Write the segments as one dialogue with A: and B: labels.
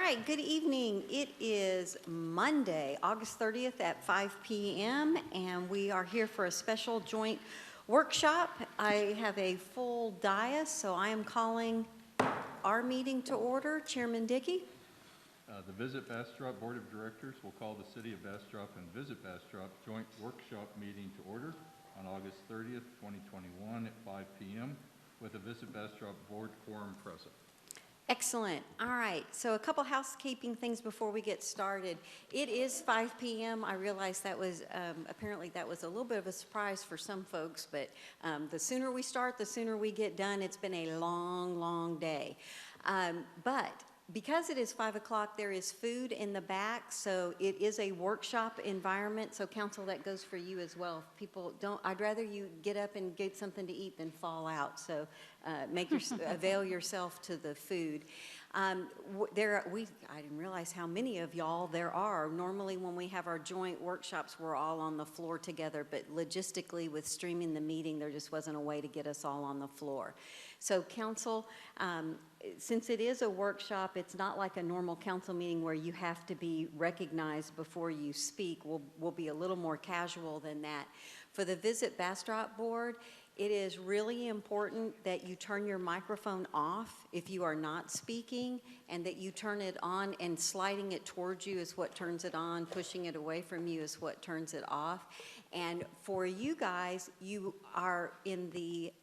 A: right, good evening. It is Monday, August 30th at 5 p.m. and we are here for a special joint workshop. I have a full dais, so I am calling our meeting to order. Chairman Dickey.
B: The Visit Bastrop Board of Directors will call the City of Bastrop and Visit Bastrop joint workshop meeting to order on August 30th, 2021 at 5 p.m. with the Visit Bastrop Board quorum present.
A: Excellent. All right, so a couple housekeeping things before we get started. It is 5 p.m. I realize that was, apparently that was a little bit of a surprise for some folks, but the sooner we start, the sooner we get done. It's been a long, long day. But because it is 5 o'clock, there is food in the back, so it is a workshop environment. So council, that goes for you as well. If people don't, I'd rather you get up and get something to eat than fall out. So avail yourself to the food. I didn't realize how many of y'all there are. Normally when we have our joint workshops, we're all on the floor together, but logistically with streaming the meeting, there just wasn't a way to get us all on the floor. So council, since it is a workshop, it's not like a normal council meeting where you have to be recognized before you speak. We'll be a little more casual than that. For the Visit Bastrop Board, it is really important that you turn your microphone off if you are not speaking, and that you turn it on, and sliding it towards you is what turns it on, pushing it away from you is what turns it off. And for you guys, you are in the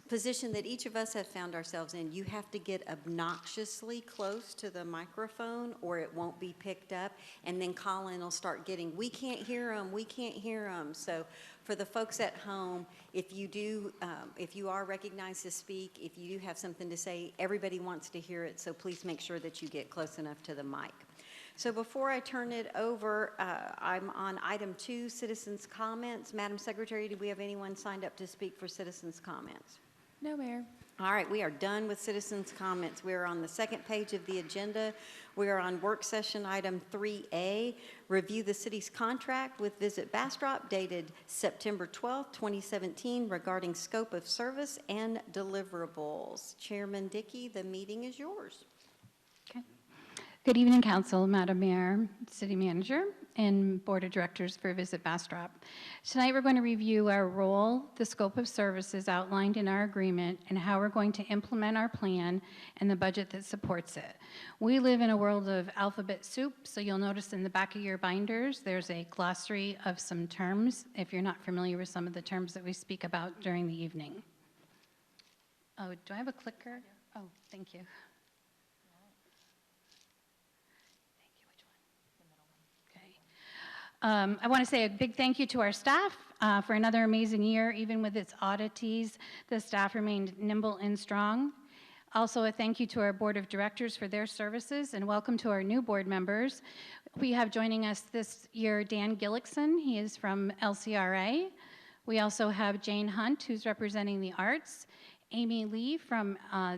A: position that each of us have found ourselves in. You have to get obnoxiously close to the microphone or it won't be picked up, and then Colin will start getting, we can't hear them, we can't hear them. So for the folks at home, if you are recognized to speak, if you do have something to say, everybody wants to hear it, so please make sure that you get close enough to the mic. So before I turn it over, I'm on item 2, citizens' comments. Madam Secretary, do we have anyone signed up to speak for citizens' comments?
C: No, Mayor.
A: All right, we are done with citizens' comments. We are on the second page of the agenda. We are on work session item 3A, review the city's contract with Visit Bastrop dated September 12, 2017 regarding scope of service and deliverables. Chairman Dickey, the meeting is yours.
C: Okay. Good evening, Council, Madam Mayor, City Manager, and Board of Directors for Visit Bastrop. Tonight we're going to review our role, the scope of services outlined in our agreement, and how we're going to implement our plan and the budget that supports it. We live in a world of alphabet soup, so you'll notice in the back of your binders there's a glossary of some terms if you're not familiar with some of the terms that we speak about during the evening. Oh, do I have a clicker? Oh, thank you. I want to say a big thank you to our staff for another amazing year. Even with its oddities, the staff remained nimble and strong. Also, a thank you to our Board of Directors for their services, and welcome to our new board members. We have joining us this year Dan Gillickson. He is from LCRA. We also have Jane Hunt, who's representing the arts, Amy Lee from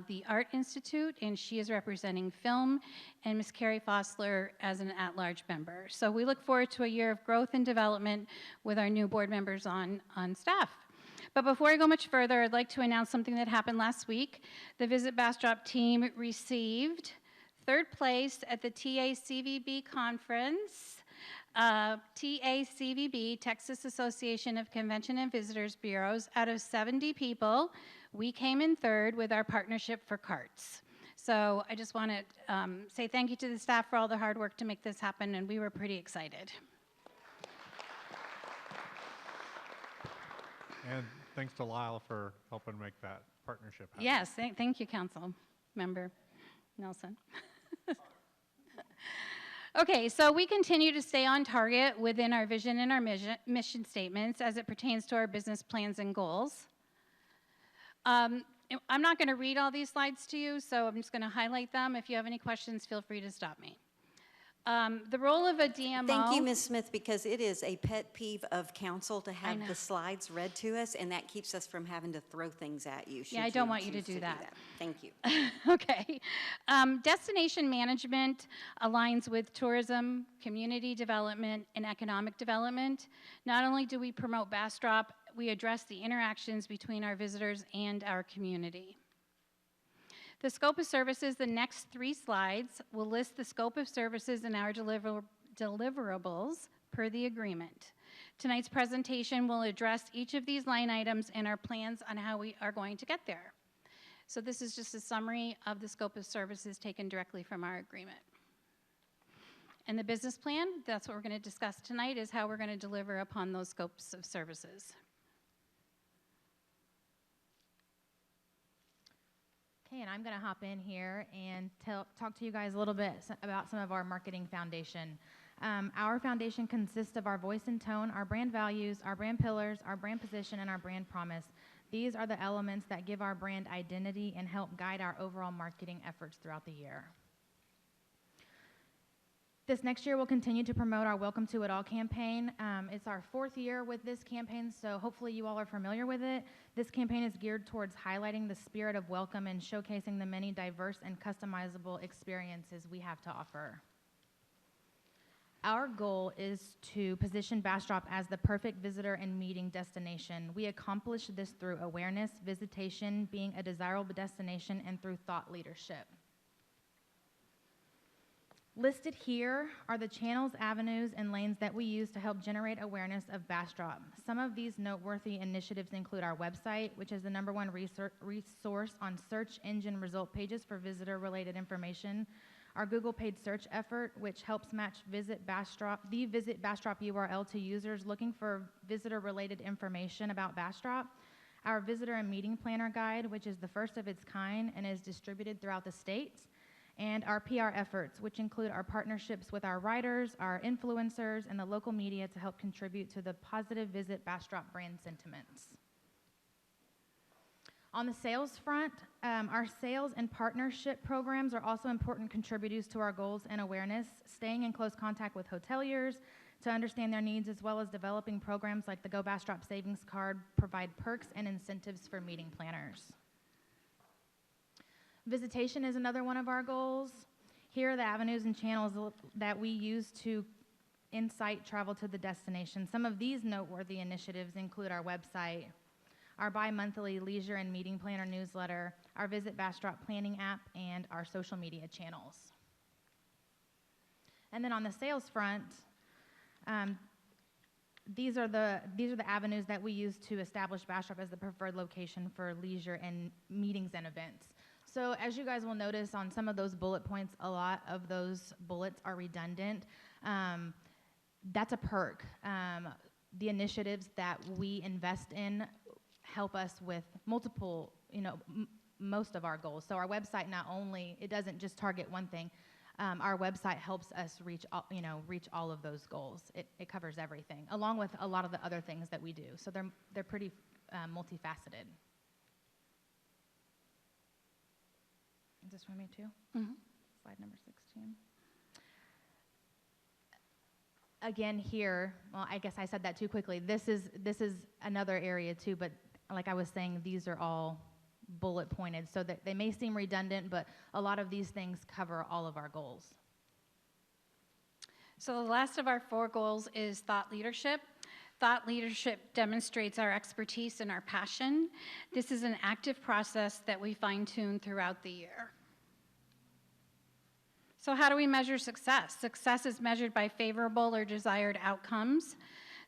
C: the Art Institute, and she is representing film, and Ms. Carrie Fossler as an at-large member. So we look forward to a year of growth and development with our new board members on staff. But before I go much further, I'd like to announce something that happened last week. The Visit Bastrop team received 3rd place at the TACVB conference. TACVB, Texas Association of Convention and Visitors Bureaus, out of 70 people, we came in 3rd with our partnership for carts. So I just want to say thank you to the staff for all the hard work to make this happen, and we were pretty excited.
D: And thanks to Lyle for helping make that partnership happen.
C: Yes, thank you, Council Member Nelson. Okay, so we continue to stay on target within our vision and our mission statements as it pertains to our business plans and goals. I'm not going to read all these slides to you, so I'm just going to highlight them. If you have any questions, feel free to stop me. The role of a DMO.
A: Thank you, Ms. Smith, because it is a pet peeve of council to have the slides read to us, and that keeps us from having to throw things at you.
C: Yeah, I don't want you to do that.
A: Thank you.
C: Okay. Destination management aligns with tourism, community development, and economic development. Not only do we promote Bastrop, we address the interactions between our visitors and our community. The scope of services, the next 3 slides, will list the scope of services and our deliverables per the agreement. Tonight's presentation will address each of these line items and our plans on how we are going to get there. So this is just a summary of the scope of services taken directly from our agreement. And the business plan, that's what we're going to discuss tonight, is how we're going to deliver upon those scopes of services.
E: Okay, and I'm going to hop in here and talk to you guys a little bit about some of our marketing foundation. Our foundation consists of our voice and tone, our brand values, our brand pillars, our brand position, and our brand promise. These are the elements that give our brand identity and help guide our overall marketing efforts throughout the year. This next year, we'll continue to promote our Welcome to It All campaign. It's our 4th year with this campaign, so hopefully you all are familiar with it. This campaign is geared towards highlighting the spirit of welcome and showcasing the many diverse and customizable experiences we have to offer. Our goal is to position Bastrop as the perfect visitor and meeting destination. We accomplish this through awareness, visitation, being a desirable destination, and through thought leadership. Listed here are the channels, avenues, and lanes that we use to help generate awareness of Bastrop. Some of these noteworthy initiatives include our website, which is the #1 resource on search engine result pages for visitor-related information. Our Google paid search effort, which helps match the Visit Bastrop URL to users looking for visitor-related information about Bastrop. Our Visitor and Meeting Planner Guide, which is the first of its kind and is distributed throughout the state. And our PR efforts, which include our partnerships with our writers, our influencers, and the local media to help contribute to the positive Visit Bastrop brand sentiments. On the sales front, our sales and partnership programs are also important contributors to our goals and awareness, staying in close contact with hoteliers to understand their needs, as well as developing programs like the Go Bastrop Savings Card provide perks and incentives for meeting planners. Visitation is another one of our goals. Here are the avenues and channels that we use to incite travel to the destination. Some of these noteworthy initiatives include our website, our bi-monthly leisure and meeting planner newsletter, our Visit Bastrop planning app, and our social media channels. And then on the sales front, these are the avenues that we use to establish Bastrop as the preferred location for leisure and meetings and events. So as you guys will notice on some of those bullet points, a lot of those bullets are redundant. That's a perk. The initiatives that we invest in help us with multiple, most of our goals. So our website not only, it doesn't just target one thing, our website helps us reach all of those goals. It covers everything, along with a lot of the other things that we do. So they're pretty multifaceted. Is this for me too?
C: Mm-hmm.
E: Slide number 16. Again here, well, I guess I said that too quickly. This is another area too, but like I was saying, these are all bullet pointed, so that they may seem redundant, but a lot of these things cover all of our goals.
C: So the last of our 4 goals is thought leadership. Thought leadership demonstrates our expertise and our passion. This is an active process that we fine-tune throughout the year. So how do we measure success? Success is measured by favorable or desired outcomes.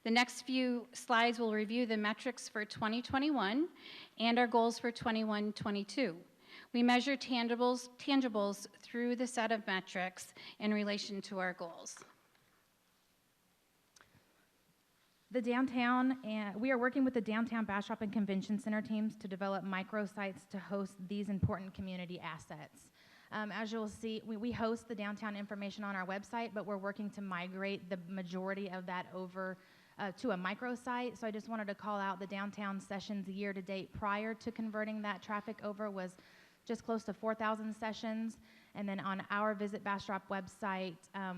C: The next few slides will review the metrics for 2021 and our goals for 21-22. We measure tangibles through the set of metrics in relation to our goals.
E: The downtown, we are working with the downtown Bastrop and Convention Center teams to develop microsites to host these important community assets. As you'll see, we host the downtown information on our website, but we're working to migrate the majority of that over to a microsite. So I just wanted to call out the downtown sessions year to date prior to converting that traffic over was just close to 4,000 sessions. And then on our Visit Bastrop website,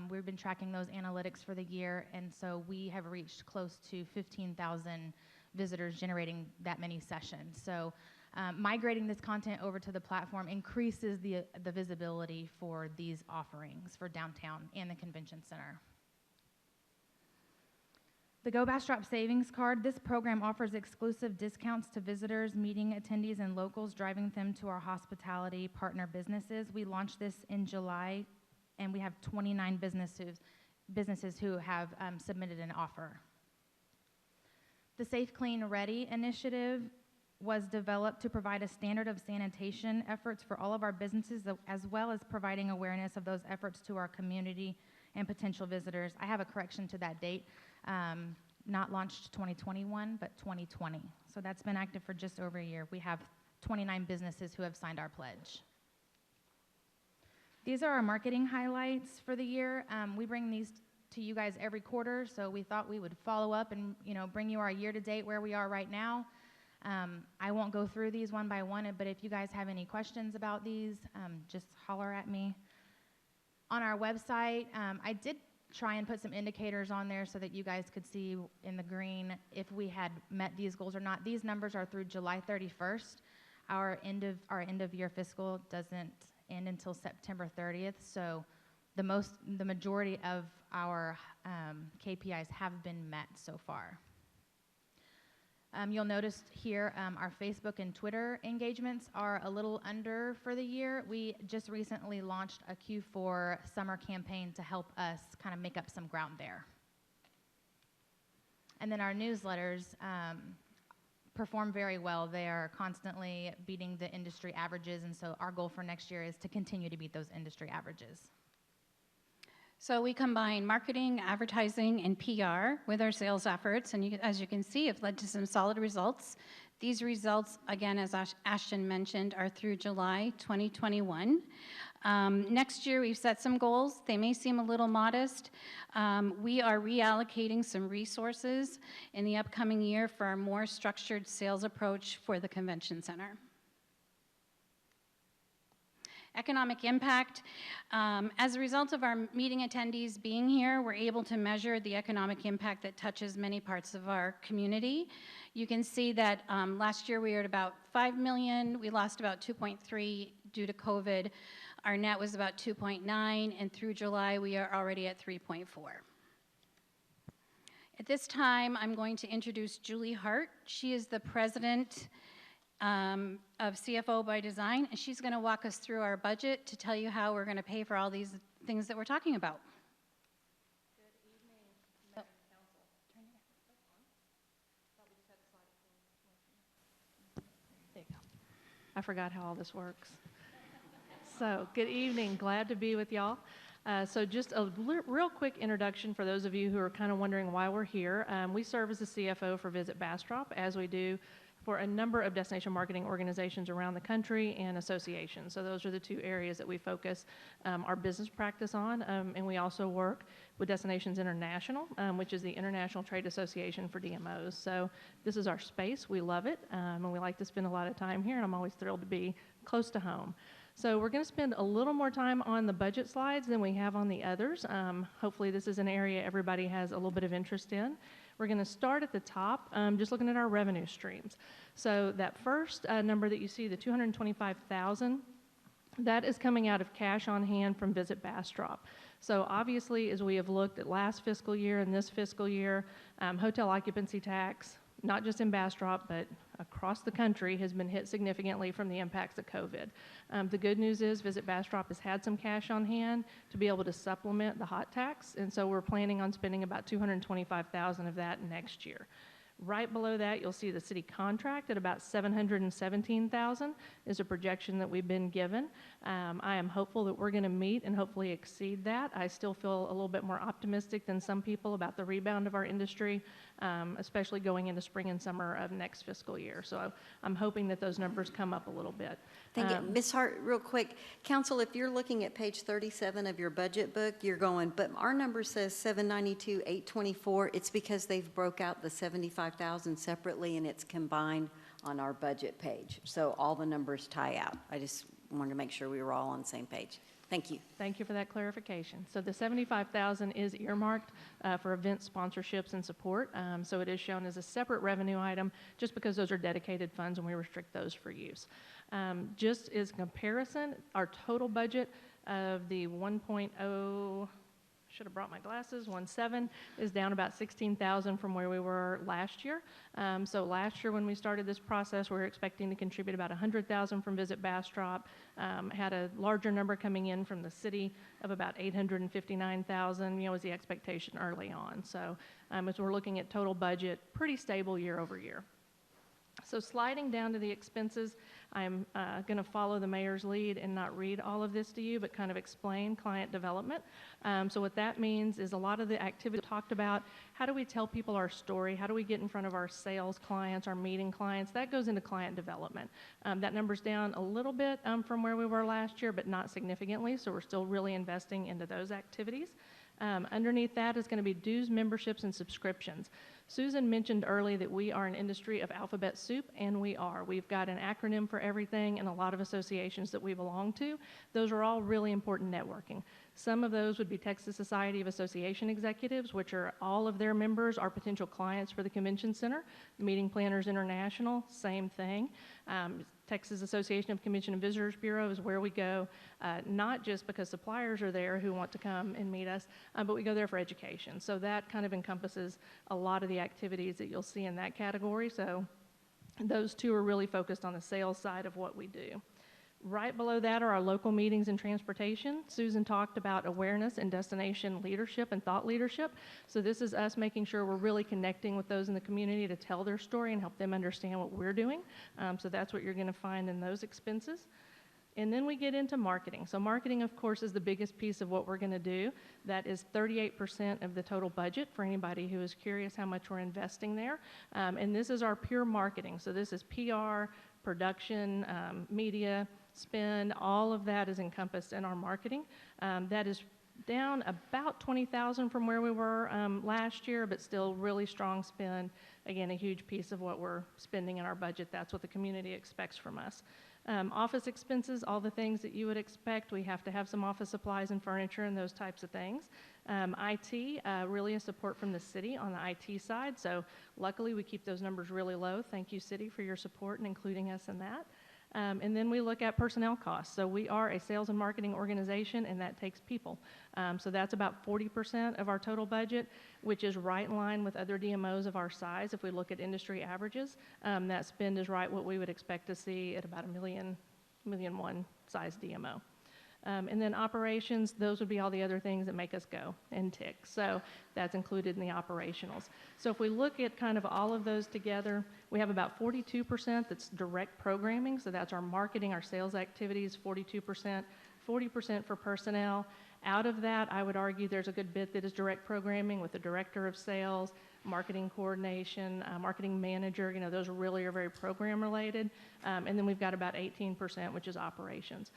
E: we've been tracking those analytics for the year, and so we have reached close to 15,000 visitors generating that many sessions. So migrating this content over to the platform increases the visibility for these offerings for downtown and the convention center. The Go Bastrop Savings Card, this program offers exclusive discounts to visitors, meeting attendees, and locals, driving them to our hospitality partner businesses. We launched this in July, and we have 29 businesses who have submitted an offer. The Safe, Clean, Ready initiative was developed to provide a standard of sanitation efforts for all of our businesses, as well as providing awareness of those efforts to our community and potential visitors. I have a correction to that date. Not launched 2021, but 2020. So that's been active for just over a year. We have 29 businesses who have signed our pledge. These are our marketing highlights for the year. We bring these to you guys every quarter, so we thought we would follow up and bring you our year-to-date where we are right now. I won't go through these one by one, but if you guys have any questions about these, just holler at me. On our website, I did try and put some indicators on there so that you guys could see in the green if we had met these goals or not. These numbers are through July 31st. Our end of year fiscal doesn't end until September 30th, so the majority of our KPIs have been met so far. You'll notice here our Facebook and Twitter engagements are a little under for the year. We just recently launched a Q4 summer campaign to help us kind of make up some ground there. And then our newsletters perform very well. They are constantly beating the industry averages, and so our goal for next year is to continue to beat those industry averages.
C: So we combine marketing, advertising, and PR with our sales efforts, and as you can see, have led to some solid results. These results, again, as Ashton mentioned, are through July 2021. Next year, we've set some goals. They may seem a little modest. We are reallocating some resources in the upcoming year for a more structured sales approach for the convention center. Economic impact. As a result of our meeting attendees being here, we're able to measure the economic impact that touches many parts of our community. You can see that last year we were at about 5 million. We lost about 2.3 due to COVID. Our net was about 2.9, and through July we are already at 3.4. At this time, I'm going to introduce Julie Hart. She is the president of CFO by Design, and she's going to walk us through our budget to tell you how we're going to pay for all these things that we're talking about.
F: Good evening, Mayor and Council. Turn your mic on. Thought we just had a slide of there you go. I forgot how all this works. So, good evening. Glad to be with y'all. So just a real quick introduction for those of you who are kind of wondering why we're here. We serve as the CFO for Visit Bastrop, as we do for a number of destination marketing organizations around the country and associations. So those are the two areas that we focus our business practice on. And we also work with Destinations International, which is the International Trade Association for DMOs. So this is our space. We love it, and we like to spend a lot of time here, and I'm always thrilled to be close to home. So we're going to spend a little more time on the budget slides than we have on the others. Hopefully this is an area everybody has a little bit of interest in. We're going to start at the top, just looking at our revenue streams. So that first number that you see, the $225,000, that is coming out of cash on hand from Visit Bastrop. So obviously, as we have looked at last fiscal year and this fiscal year, hotel occupancy tax, not just in Bastrop, but across the country, has been hit significantly from the impacts of COVID. The good news is Visit Bastrop has had some cash on hand to be able to supplement the hot tax, and so we're planning on spending about $225,000 of that next year. Right below that, you'll see the city contract at about $717,000 is a projection that we've been given. I am hopeful that we're going to meet and hopefully exceed that. I still feel a little bit more optimistic than some people about the rebound of our industry, especially going into spring and summer of next fiscal year. So I'm hoping that those numbers come up a little bit.
A: Thank you. Ms. Hart, real quick, Council, if you're looking at page 37 of your budget book, you're going, but our number says 792,824. It's because they've broke out the 75,000 separately and it's combined on our budget page. So all the numbers tie out. I just wanted to make sure we were all on the same page. Thank you.
F: Thank you for that clarification. So the $75,000 is earmarked for event sponsorships and support. So it is shown as a separate revenue item just because those are dedicated funds and we restrict those for use. Just as comparison, our total budget of the 1.0, should have brought my glasses, 1.7 is down about 16,000 from where we were last year. So last year when we started this process, we were expecting to contribute about 100,000 from Visit Bastrop, had a larger number coming in from the city of about 859,000, was the expectation early on. So as we're looking at total budget, pretty stable year over year. So sliding down to the expenses, I'm going to follow the mayor's lead and not read all of this to you, but kind of explain client development. So what that means is a lot of the activity talked about, how do we tell people our story? How do we get in front of our sales clients, our meeting clients? That goes into client development. That number's down a little bit from where we were last year, but not significantly, so we're still really investing into those activities. Underneath that is going to be dues, memberships, and subscriptions. Susan mentioned early that we are an industry of alphabet soup, and we are. We've got an acronym for everything and a lot of associations that we belong to. Those are all really important networking. Some of those would be Texas Society of Association Executives, which are all of their members are potential clients for the convention center. Meeting Planners International, same thing. Texas Association of Convention and Visitors Bureau is where we go, not just because suppliers are there who want to come and meet us, but we go there for education. So that kind of encompasses a lot of the activities that you'll see in that category. So those two are really focused on the sales side of what we do. Right below that are our local meetings and transportation. Susan talked about awareness and destination leadership and thought leadership. So this is us making sure we're really connecting with those in the community to tell their story and help them understand what we're doing. So that's what you're going to find in those expenses. And then we get into marketing. So marketing, of course, is the biggest piece of what we're going to do. That is 38% of the total budget for anybody who is curious how much we're investing there. And this is our pure marketing. So this is PR, production, media, spend, all of that is encompassed in our marketing. That is down about 20,000 from where we were last year, but still really strong spend. Again, a huge piece of what we're spending in our budget. That's what the community expects from us. Office expenses, all the things that you would expect. We have to have some office supplies and furniture and those types of things. IT, really a support from the city on the IT side. So luckily we keep those numbers really low. Thank you, city, for your support and including us in that. And then we look at personnel costs. So we are a sales and marketing organization, and that takes people. So that's about 40% of our total budget, which is right in line with other DMOs of our size. If we look at industry averages, that spend is right what we would expect to see at about $1 million size DMO. And then operations, those would be all the other things that make us go and tick. So that's included in the operationals. So if we look at kind of all of those together, we have about 42% that's direct programming. So that's our marketing, our sales activities, 42%, 40% for personnel. Out of that, I would argue there's a good bit that is direct programming with the director of sales, marketing coordination, marketing manager, those really are very program related. And then we've got about 18%, which is operations.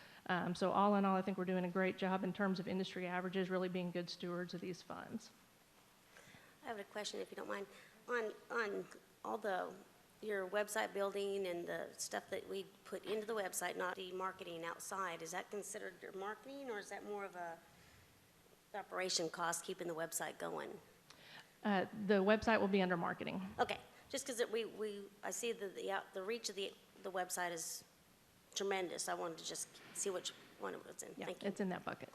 F: So all in all, I think we're doing a great job in terms of industry averages, really being good stewards of these funds.
G: I have a question, if you don't mind. On all your website building and the stuff that we put into the website, not the marketing outside, is that considered marketing, or is that more of a operation cost keeping the website going?
F: The website will be under marketing.
G: Okay, just because I see the reach of the website is tremendous. I wanted to just see which one it was in.
F: Yeah,
G: Thank you.
F: it's in that bucket.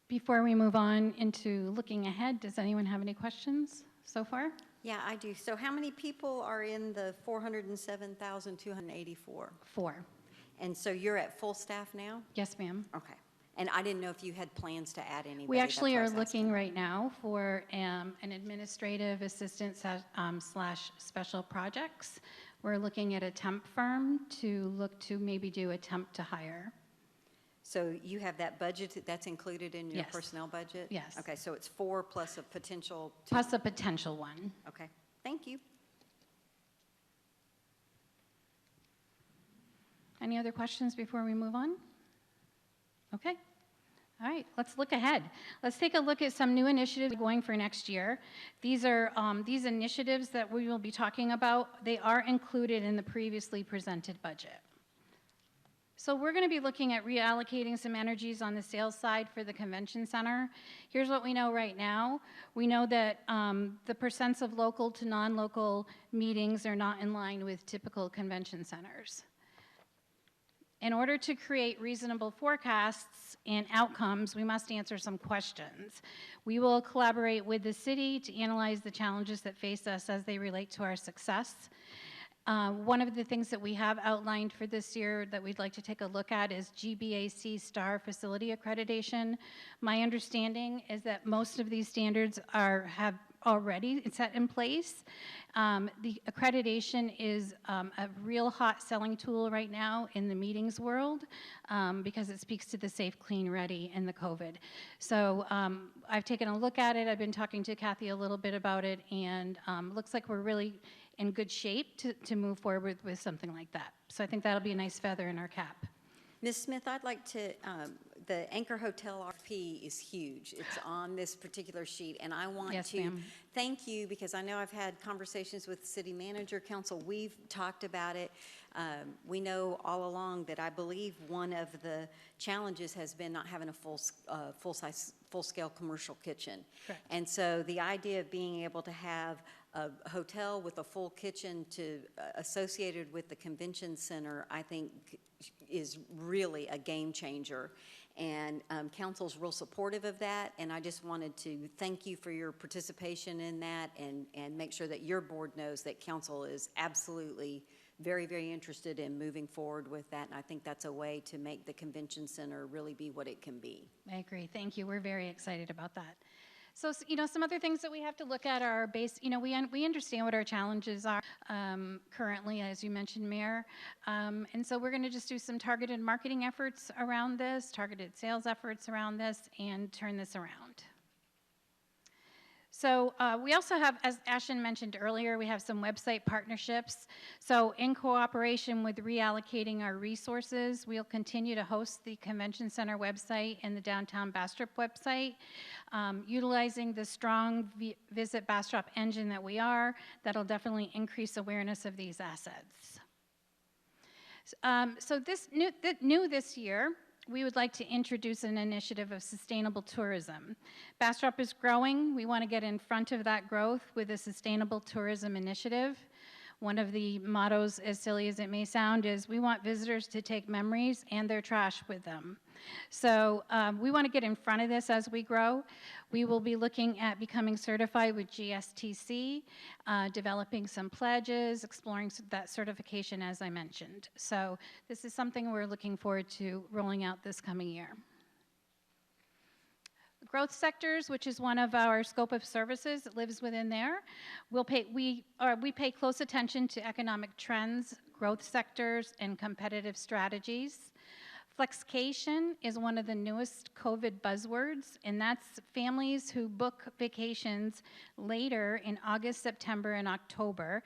C: Before we move on into looking ahead, does anyone have any questions so far?
A: Yeah, I do. So how many people are in the 407,284?
C: 4.
A: And so you're at full staff now?
C: Yes, ma'am.
A: Okay. And I didn't know if you had plans to add anybody.
C: We actually
A: That's
C: are
A: what I was
C: looking
A: asking.
C: right now for an administrative assistant slash special projects. We're looking at a temp firm to look to maybe do a temp to hire.
A: So you have that budget that's included in your
C: Yes.
A: personnel budget?
C: Yes.
A: Okay, so it's 4 plus a potential.
C: Plus a potential one.
A: Okay, thank you.
C: Any other questions before we move on? Okay. All right, let's look ahead. Let's take a look at some new initiatives going for next year. These are these initiatives that we will be talking about. They are included in the previously presented budget. So we're going to be looking at reallocating some energies on the sales side for the convention center. Here's what we know right now. We know that the percents of local to non-local meetings are not in line with typical convention centers. In order to create reasonable forecasts and outcomes, we must answer some questions. We will collaborate with the city to analyze the challenges that face us as they relate to our success. One of the things that we have outlined for this year that we'd like to take a look at is GBAC STAR facility accreditation. My understanding is that most of these standards have already set in place. The accreditation is a real hot selling tool right now in the meetings world because it speaks to the safe, clean, ready and the COVID. So I've taken a look at it. I've been talking to Kathy a little bit about it, and looks like we're really in good shape to move forward with something like that. So I think that'll be a nice feather in our cap.
A: Ms. Smith, I'd like to, the Anchor Hotel RFP is huge. It's on this particular sheet, and I want
C: Yes,
A: to
C: ma'am.
A: thank you because I know I've had conversations with the city manager, council. We've talked about it. We know all along that I believe one of the challenges has been not having a full-scale commercial kitchen.
C: Correct.
A: And so the idea of being able to have a hotel with a full kitchen associated with the convention center, I think is really a game changer. And council's real supportive of that, and I just wanted to thank you for your participation in that and make sure that your board knows that council is absolutely very, very interested in moving forward with that, and I think that's a way to make the convention center really be what it can be.
C: I agree. Thank you. We're very excited about that. So, some other things that we have to look at are we understand what our challenges are currently, as you mentioned, Mayor. And so we're going to just do some targeted marketing efforts around this, targeted sales efforts around this, and turn this around. So we also have, as Ashton mentioned earlier, we have some website partnerships. So in cooperation with reallocating our resources, we'll continue to host the Convention Center website and the Downtown Bastrop website, utilizing the strong Visit Bastrop engine that we are. That'll definitely increase awareness of these assets. So new this year, we would like to introduce an initiative of sustainable tourism. Bastrop is growing. We want to get in front of that growth with a sustainable tourism initiative. One of the mottos, as silly as it may sound, is we want visitors to take memories and their trash with them. So we want to get in front of this as we grow. We will be looking at becoming certified with GSTC, developing some pledges, exploring that certification as I mentioned. So this is something we're looking forward to rolling out this coming year. Growth sectors, which is one of our scope of services that lives within there, we pay close attention to economic trends, growth sectors, and competitive strategies. Flexcation is one of the newest COVID buzzwords, and that's families who book vacations later in August, September, and October.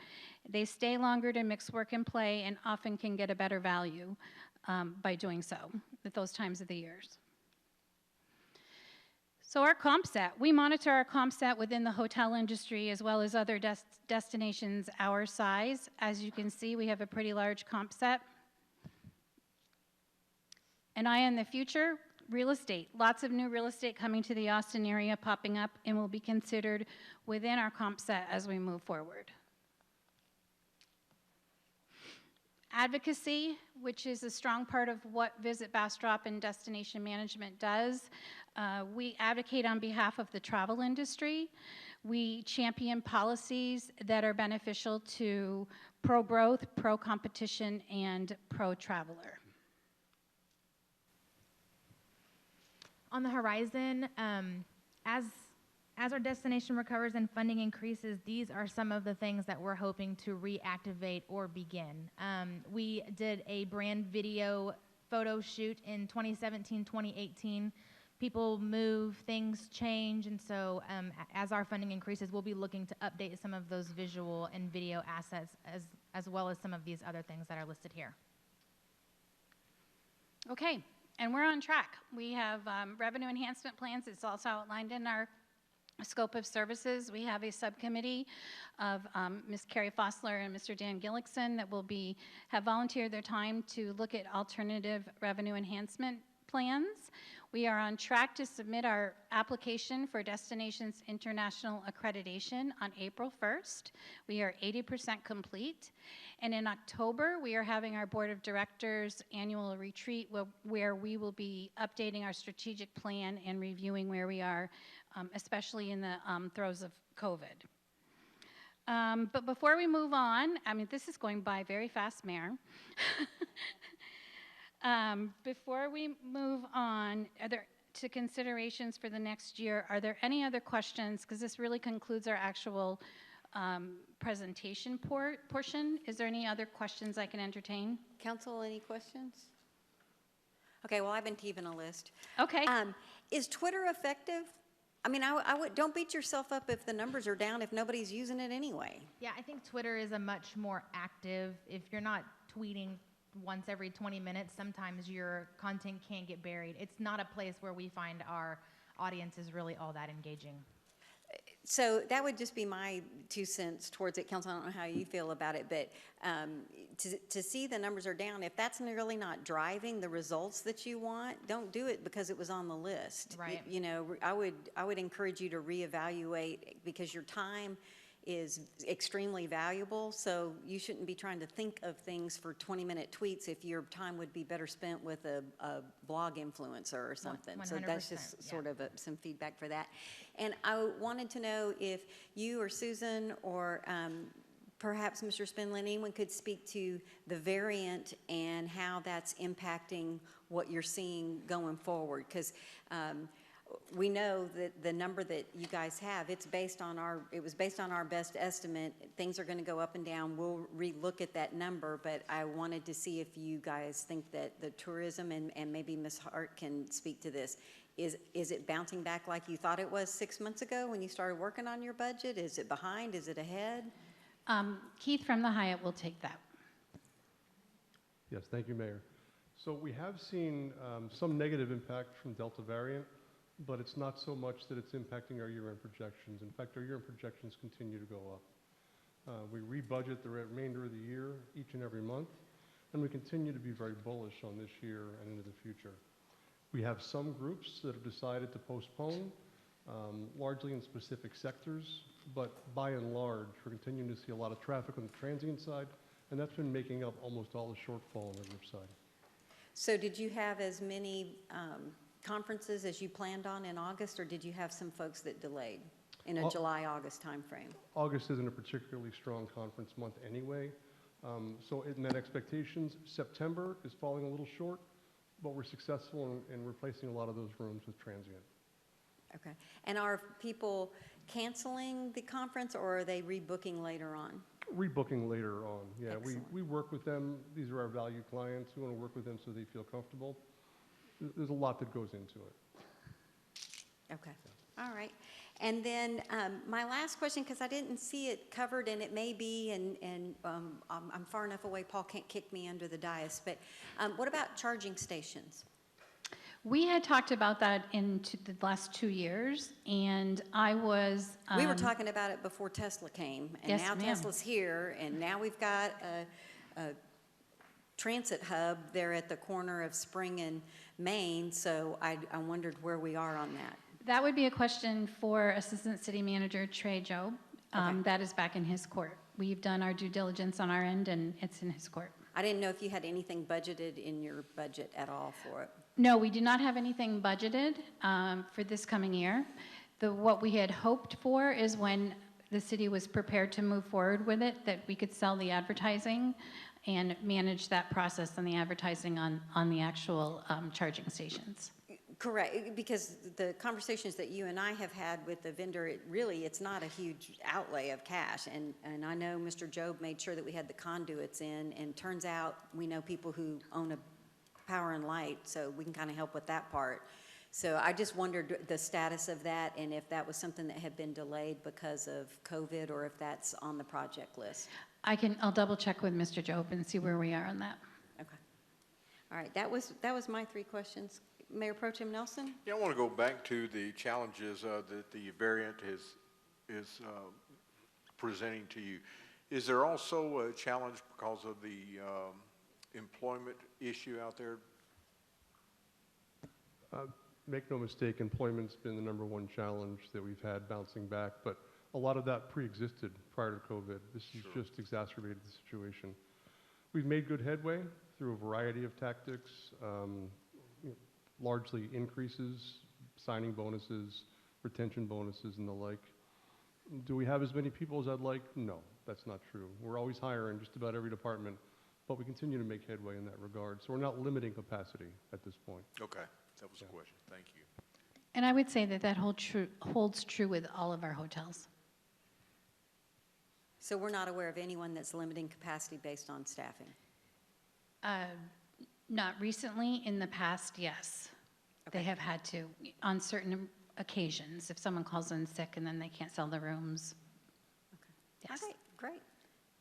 C: They stay longer to mix work and play and often can get a better value by doing so at those times of the years. So our comp set, we monitor our comp set within the hotel industry as well as other destinations our size. As you can see, we have a pretty large comp set. An eye on the future, real estate. Lots of new real estate coming to the Austin area popping up and will be considered within our comp set as we move forward. Advocacy, which is a strong part of what Visit Bastrop and Destination Management does. We advocate on behalf of the travel industry. We champion policies that are beneficial to pro-growth, pro-competition, and pro-traveler.
E: On the horizon, as our destination recovers and funding increases, these are some of the things that we're hoping to reactivate or begin. We did a brand video photo shoot in 2017, 2018. People move, things change, and so as our funding increases, we'll be looking to update some of those visual and video assets as well as some of these other things that are listed here.
C: Okay, and we're on track. We have revenue enhancement plans. It's also outlined in our scope of services. We have a subcommittee of Ms. Carrie Fossler and Mr. Dan Gillickson that will have volunteered their time to look at alternative revenue enhancement plans. We are on track to submit our application for Destinations International Accreditation on April 1st. We are 80% complete. And in October, we are having our Board of Directors annual retreat where we will be updating our strategic plan and reviewing where we are, especially in the throes of COVID. But before we move on, I mean, this is going by very fast, Mayor. Before we move on, to considerations for the next year, are there any other questions? Because this really concludes our actual presentation portion. Is there any other questions I can entertain?
A: Council, any questions? Okay, well, I've been keeping a list.
C: Okay.
A: Is Twitter effective? I mean, I would, don't beat yourself up if the numbers are down if nobody's using it anyway.
E: Yeah, I think Twitter is a much more active, if you're not tweeting once every 20 minutes, sometimes your content can get buried. It's not a place where we find our audience is really all that engaging.
A: So that would just be my 2 cents towards it, Council. I don't know how you feel about it, but to see the numbers are down, if that's really not driving the results that you want, don't do it because it was on the list.
E: Right.
A: You know, I would encourage you to reevaluate because your time is extremely valuable, so you shouldn't be trying to think of things for 20-minute tweets if your time would be better spent with a blog influencer or something. So that's just sort of some feedback for that. And I wanted to know if you or Susan or perhaps Mr. Spindlin, anyone could speak to the variant and how that's impacting what you're seeing going forward, because we know that the number that you guys have, it was based on our best estimate. Things are going to go up and down. We'll relook at that number, but I wanted to see if you guys think that the tourism, and maybe Ms. Hart can speak to this, is it bouncing back like you thought it was 6 months ago when you started working on your budget? Is it behind? Is it ahead?
C: Keith from the Hyatt will take that.
H: Yes, thank you, Mayor. So we have seen some negative impact from Delta variant, but it's not so much that it's impacting our year-end projections. In fact, our year-end projections continue to go up. We rebudget the remainder of the year each and every month, and we continue to be very bullish on this year and into the future. We have some groups that have decided to postpone, largely in specific sectors, but by and large, we're continuing to see a lot of traffic on the transient side, and that's been making up almost all the shortfall on the group side.
A: So did you have as many conferences as you planned on in August, or did you have some folks that delayed in a July-August timeframe?
H: August isn't a particularly strong conference month anyway. So in that expectations, September is falling a little short, but we're successful in replacing a lot of those rooms with transient.
A: Okay. And are people canceling the conference, or are they rebooking later on?
H: Rebooking later on, yeah.
A: Excellent.
H: We work with them. These are our valued clients. We want to work with them so they feel comfortable. There's a lot that goes into it.
A: Okay. All right. And then my last question, because I didn't see it covered, and it may be, and I'm far enough away, Paul can't kick me under the dais, but what about charging stations?
C: We had talked about that in the last 2 years, and I was...
A: we were talking about it before Tesla came, and
C: yes,
A: now
C: ma'am.
A: Tesla's here, and now we've got a transit hub there at the corner of Spring and Main, so I wondered where we are on that.
C: That would be a question for Assistant City Manager Trey Jobe.
A: Okay.
C: That is back in his court. We've done our due diligence on our end, and it's in his court.
A: I didn't know if you had anything budgeted in your budget at all for it.
C: No, we do not have anything budgeted for this coming year. What we had hoped for is when the city was prepared to move forward with it, that we could sell the advertising and manage that process and the advertising on the actual charging stations.
A: Correct, because the conversations that you and I have had with the vendor, it's not a huge outlay of cash. And I know Mr. Jobe made sure that we had the conduits in, and turns out we know people who own a power and light, so we can kind of help with that part. So I just wondered the status of that, and if that was something that had been delayed because of COVID, or if that's on the project list.
C: I'll double check with Mr. Jobe and see where we are on that.
A: Okay. All right, that was my 3 questions. Mayor Pro Tem Nelson?
I: Yeah, I want to go back to the challenges that the variant is presenting to you. Is there also a challenge because of the employment issue out there?
H: Make no mistake, employment's been the #1 challenge that we've had bouncing back, but a lot of that pre-existed prior to COVID. This has just exacerbated the situation. We've made good headway through a variety of tactics, largely increases, signing bonuses, retention bonuses, and the like. Do we have as many people as I'd like? No, that's not true. We're always hiring just about every department, but we continue to make headway in that regard. So we're not limiting capacity at this point.
I: Okay, that was the question. Thank you.
C: And I would say that that holds true with all of our hotels.
A: So we're not aware of anyone that's limiting capacity based on staffing?
C: Not recently. In the past, yes. They
A: Okay.
C: have had to on certain occasions, if someone calls in sick and then they can't sell the rooms. Yes.
A: All right, great.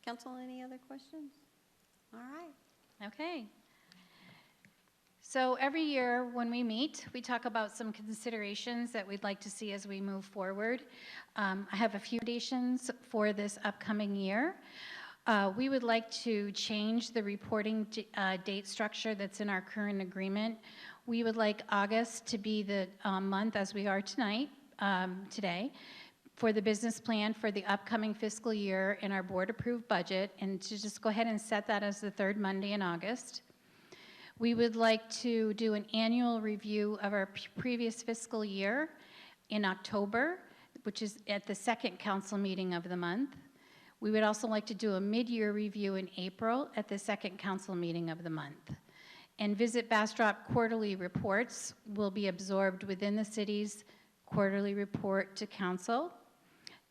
A: Council, any other questions? All right.
C: Okay. So every year when we meet, we talk about some considerations that we'd like to see as we move forward. I have a few recommendations for this upcoming year. We would like to change the reporting date structure that's in our current agreement. We would like August to be the month, as we are today, for the business plan for the upcoming fiscal year in our board-approved budget, and to just go ahead and set that as the third Monday in August. We would like to do an annual review of our previous fiscal year in October, which is at the second council meeting of the month. We would also like to do a mid-year review in April at the second council meeting of the month. And Visit Bastrop quarterly reports will be absorbed within the city's quarterly report to council.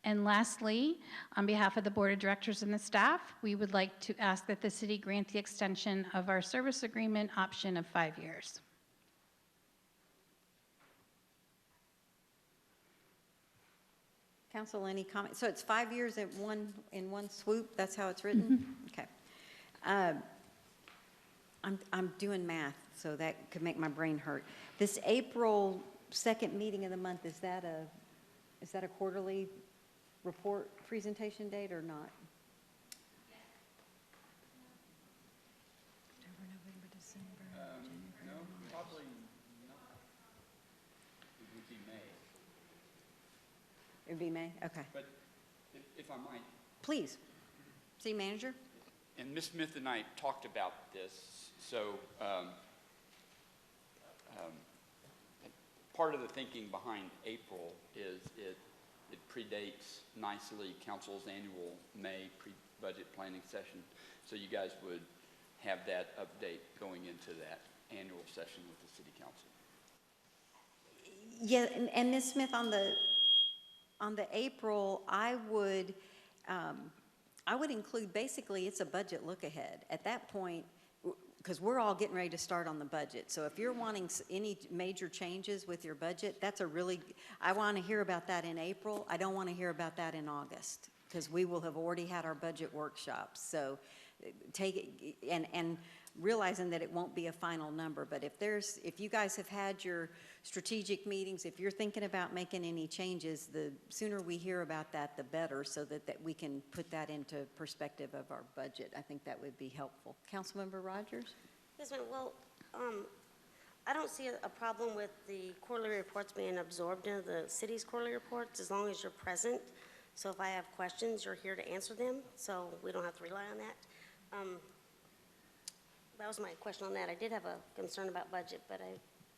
C: And lastly, on behalf of the board of directors and the staff, we would like to ask that the city grant the extension of our service agreement option of 5 years.
A: Council, any comments? So it's 5 years in one swoop? That's how it's written? Okay. I'm doing math, so that could make my brain hurt. This April 2nd meeting of the month, is that a quarterly report presentation date or not? October, November, December, January.
J: No, probably not. It would be May.
A: It'd be May? Okay.
J: But if I might,
A: Please. City manager?
J: and Ms. Smith and I talked about this, so part of the thinking behind April is it predates nicely council's annual May pre-budget planning session, so you guys would have that update going into that annual session with the city council.
A: Yeah, and Ms. Smith, on the April, I would include, basically, it's a budget look ahead. At that point, because we're all getting ready to start on the budget. So if you're wanting any major changes with your budget, I want to hear about that in April. I don't want to hear about that in August, because we will have already had our budget workshops. So take it, and realizing that it won't be a final number, but if you guys have had your strategic meetings, if you're thinking about making any changes, the sooner we hear about that, the better, so that we can put that into perspective of our budget. I think that would be helpful. Councilmember Rogers?
G: Yes, ma'am. Well, I don't see a problem with the quarterly reports being absorbed into the city's quarterly reports as long as you're present. So if I have questions, you're here to answer them, so we don't have to rely on that. That was my question on that. I did have a concern about budget, but I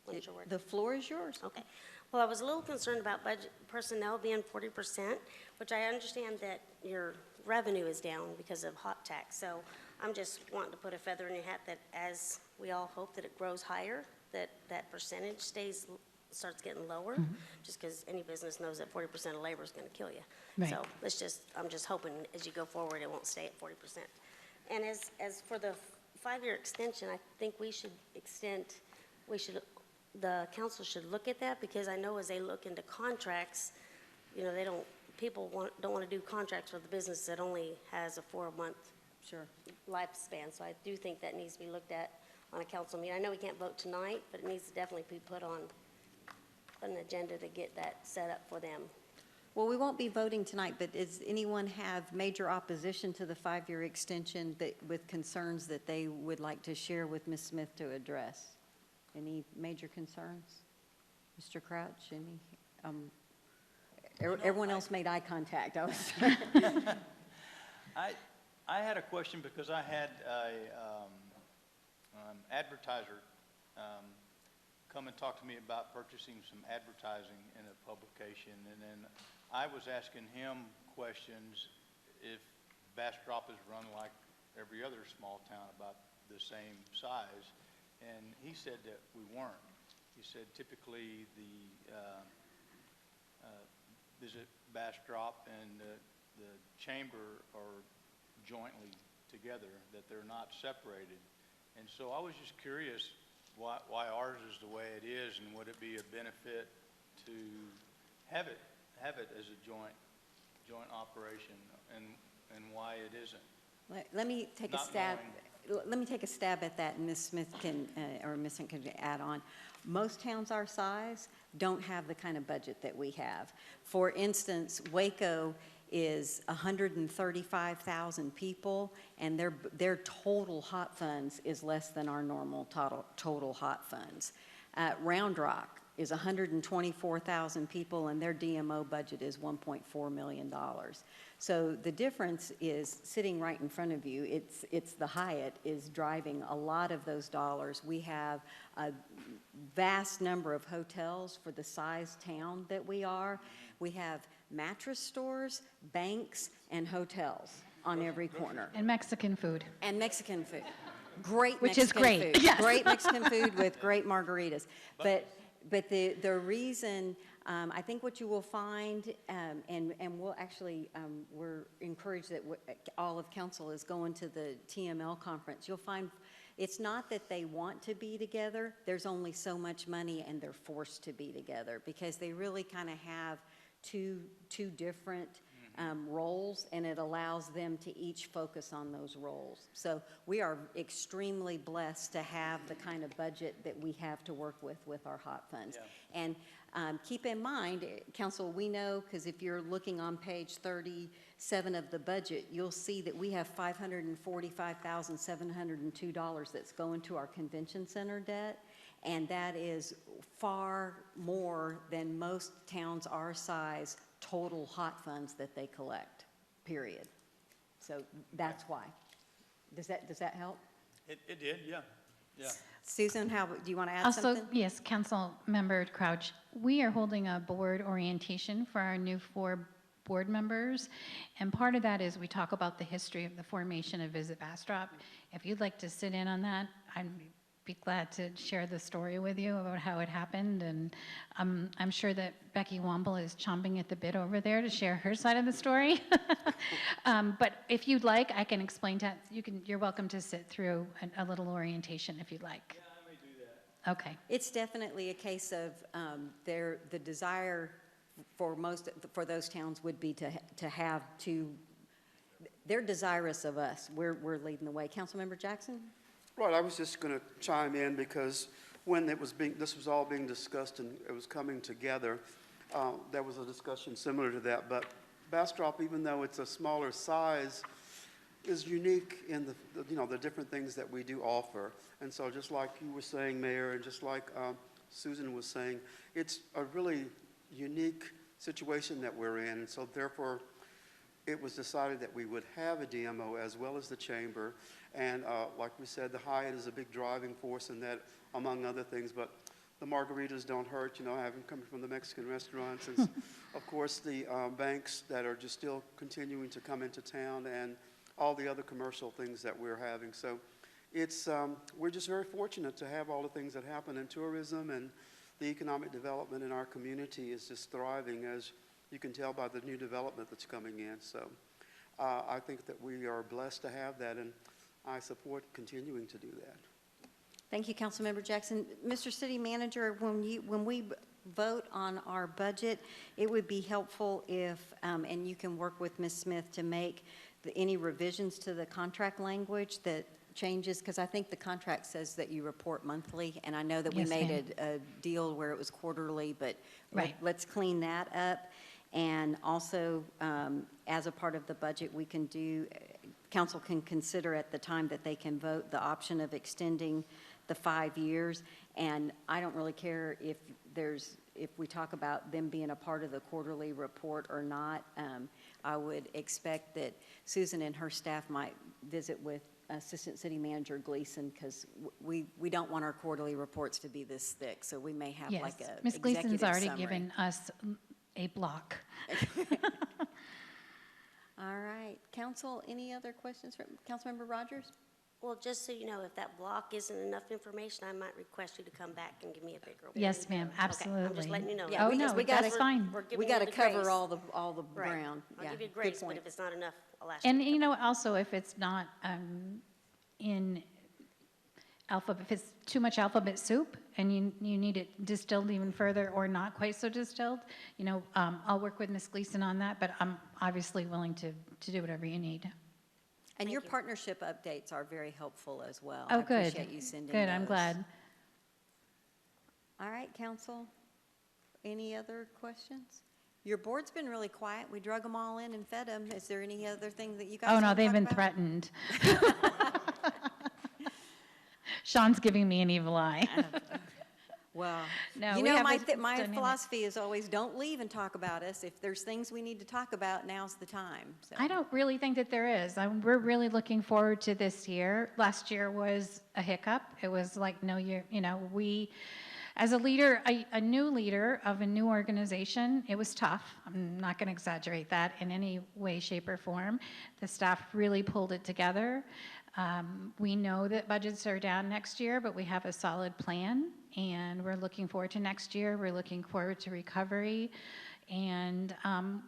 G: wasn't sure where.
A: The floor is yours.
G: Okay. Well, I was a little concerned about budget personnel being 40%, which I understand that your revenue is down because of hot tax. So I'm just wanting to put a feather in your hat that as we all hope that it grows higher, that percentage starts getting lower, just because any business knows that 40% of labor is going to kill you.
C: Right.
G: So I'm just hoping as you go forward, it won't stay at 40%. And as for the 5-year extension, I think the council should look at that, because I know as they look into contracts, people don't want to do contracts with a business that only has a 4-month lifespan. So I do think that needs to be looked at on a council meeting. I know we can't vote tonight, but it needs to definitely be put on an agenda to get that set up for them.
A: Well, we won't be voting tonight, but does anyone have major opposition to the 5-year extension with concerns that they would like to share with Ms. Smith to address? Any major concerns? Mr. Crouch, any, everyone else made eye contact. I was
K: I had a question because I had an advertiser come and talk to me about purchasing some advertising in a publication, and then I was asking him questions if Bastrop is run like every other small town about the same size, and he said that we weren't. He said typically the Visit Bastrop and the chamber are jointly together, that they're not separated. And so I was just curious why ours is the way it is, and would it be a benefit to have it as a joint operation, and why it isn't?
A: Let me take a
K: Not
A: stab.
K: knowing.
A: Let me take a stab at that, and Ms. Smith can, or Ms. Smith can add on. Most towns our size don't have the kind of budget that we have. For instance, Waco is 135,000 people, and their total hot funds is less than our normal total hot funds. Round Rock is 124,000 people, and their DMO budget is $1.4 million. So the difference is sitting right in front of you. It's the Hyatt is driving a lot of those dollars. We have a vast number of hotels for the size town that we are. We have mattress stores, banks, and hotels on every corner.
C: And Mexican food.
A: And Mexican food. Great
C: Which
A: Mexican
C: is great,
A: food.
C: yes.
A: Great Mexican food with great margaritas. But the reason, I think what you will find, and we'll actually, we're encouraged that all of council is going to the TML conference. You'll find it's not that they want to be together. There's only so much money, and they're forced to be together because they really kind of have two different roles, and it allows them to each focus on those roles. So we are extremely blessed to have the kind of budget that we have to work with our hot funds.
K: Yeah.
A: And keep in mind, council, we know, because if you're looking on page 37 of the budget, you'll see that we have $545,702 that's going to our convention center debt. And that is far more than most towns our size total hot funds that they collect, period. So that's why. Does that help?
K: It did, yeah.
A: Susan, do you want to add
C: Also,
A: something?
C: yes, Council Member Crouch, we are holding a board orientation for our new 4 board members, and part of that is we talk about the history of the formation of Visit Bastrop. If you'd like to sit in on that, I'd be glad to share the story with you about how it happened, and I'm sure that Becky Womble is chomping at the bit over there to share her side of the story. But if you'd like, I can explain that. You're welcome to sit through a little orientation if you'd like.
K: Yeah, I may do that.
C: Okay.
A: It's definitely a case of the desire for those towns would be to have to. They're desirous of us. We're leading the way. Councilmember Jackson.
L: Right, I was just going to chime in because when this was all being discussed and it was coming together, there was a discussion similar to that. But Bastrop, even though it's a smaller size, is unique in the different things that we do offer. And so, just like you were saying, Mayor, and just like Susan was saying, it's a really unique situation that we're in. And so, therefore, it was decided that we would have a DMO as well as the chamber. And like we said, the Hyatt is a big driving force in that, among other things. But the margaritas don't hurt, having coming from the Mexican restaurants. And of course, the banks that are just still continuing to come into town and all the other commercial things that we're having. So it's, we're just very fortunate to have all the things that happen in tourism, and the economic development in our community is just thriving, as you can tell by the new development that's coming in. So I think that we are blessed to have that, and I support continuing to do that.
A: Thank you, Councilmember Jackson. Mr. City Manager, when we vote on our budget, it would be helpful if, and you can work with Ms. Smith to make any revisions to the contract language that changes, because I think the contract says that you report monthly, and I know that we
C: Yes,
A: made a deal where it was quarterly, but
C: Right.
A: let's clean that up. And also, as a part of the budget, we can do, council can consider at the time that they can vote the option of extending the 5 years. And I don't really care if we talk about them being a part of the quarterly report or not. I would expect that Susan and her staff might visit with Assistant City Manager Gleason, because we don't want our quarterly reports to be this thick, so we may have
C: Yes,
A: like a
C: Ms. Gleason's
A: executive
C: already
A: summary.
C: given us a block.
A: All right, council, any other questions from Councilmember Rogers?
G: Well, just so you know, if that block isn't enough information, I might request you to come back and give me a bigger one.
C: Yes, ma'am,
G: Okay, I'm just
C: absolutely.
G: letting you know.
A: Yeah,
C: Oh,
A: we
C: no,
A: just- we gotta-
C: that's fine.
G: We're
A: We
G: giving
A: got
G: you
A: to
G: the
A: cover
G: grace.
A: all the
G: Right.
A: ground.
G: I'll
A: Yeah,
G: give you
A: good
G: grace, but
A: point.
G: if it's not enough, I'll ask you.
C: And
G: to
C: you
G: come
C: know, also, if it's not in alphabet, if it's too much alphabet soup and you need it distilled even further or not quite so distilled, you know, I'll work with Ms. Gleason on that, but I'm obviously willing to do whatever you need.
A: And your
G: you.
A: partnership updates are very helpful as well.
C: Oh,
A: I
C: good.
A: appreciate you sending
C: Good, I'm
A: those.
C: glad.
A: All right, council, any other questions? Your board's been really quiet. We drug them all in and fed them. Is there any other thing that you guys
C: Oh, no,
A: want to
C: they've
A: talk
C: been
A: about?
C: threatened. Sean's giving me an evil eye.
A: Well,
C: No,
A: you
C: we
A: know,
C: have
A: my
C: a dynamic-
A: philosophy is always don't leave and talk about us. If there's things we need to talk about, now's the time. So.
C: I don't really think that there is. We're really looking forward to this year. Last year was a hiccup. It was like no year, you know, we, as a leader, a new leader of a new organization, it was tough. I'm not going to exaggerate that in any way, shape, or form. The staff really pulled it together. We know that budgets are down next year, but we have a solid plan, and we're looking forward to next year. We're looking forward to recovery, and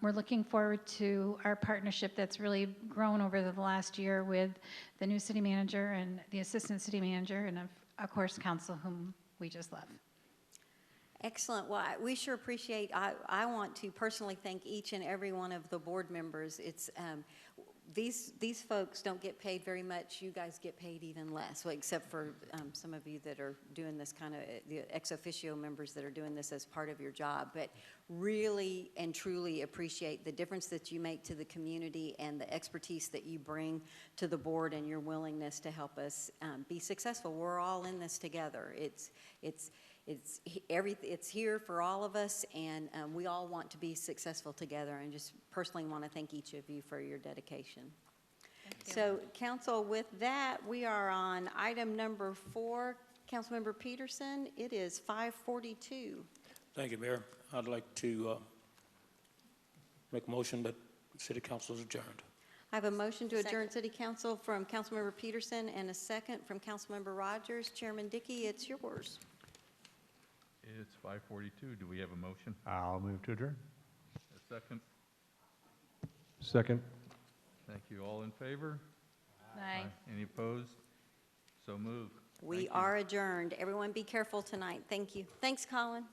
C: we're looking forward to our partnership that's really grown over the last year with the new city manager and the assistant city manager, and of course, council, whom we just love.
A: Excellent. Well, we sure appreciate, I want to personally thank each and every one of the board members. It's, these folks don't get paid very much. You guys get paid even less, well, except for some of you that are doing this kind of, the ex officio members that are doing this as part of your job. But really and truly appreciate the difference that you make to the community and the expertise that you bring to the board and your willingness to help us be successful. We're all in this together. It's here for all of us, and we all want to be successful together, and just personally want to thank each of you for your dedication. So, council, with that, we are on item number 4. Councilmember Peterson, it is 5:42.
M: Thank you, Mayor. I'd like to make a motion that City Council is adjourned.
A: I have a motion to adjourn
G: Second.
A: City Council from Councilmember Peterson and a second from Councilmember Rogers. Chairman Dickey, it's yours.
B: It's 5:42. Do we have a motion?
D: I'll move to adjourn.
B: A second?
H: Second.
B: Thank you. All in favor?
C: Aye.
B: Any opposed? So moved.
A: We
B: Thank you.
A: are adjourned. Everyone be careful tonight. Thank you. Thanks, Colin.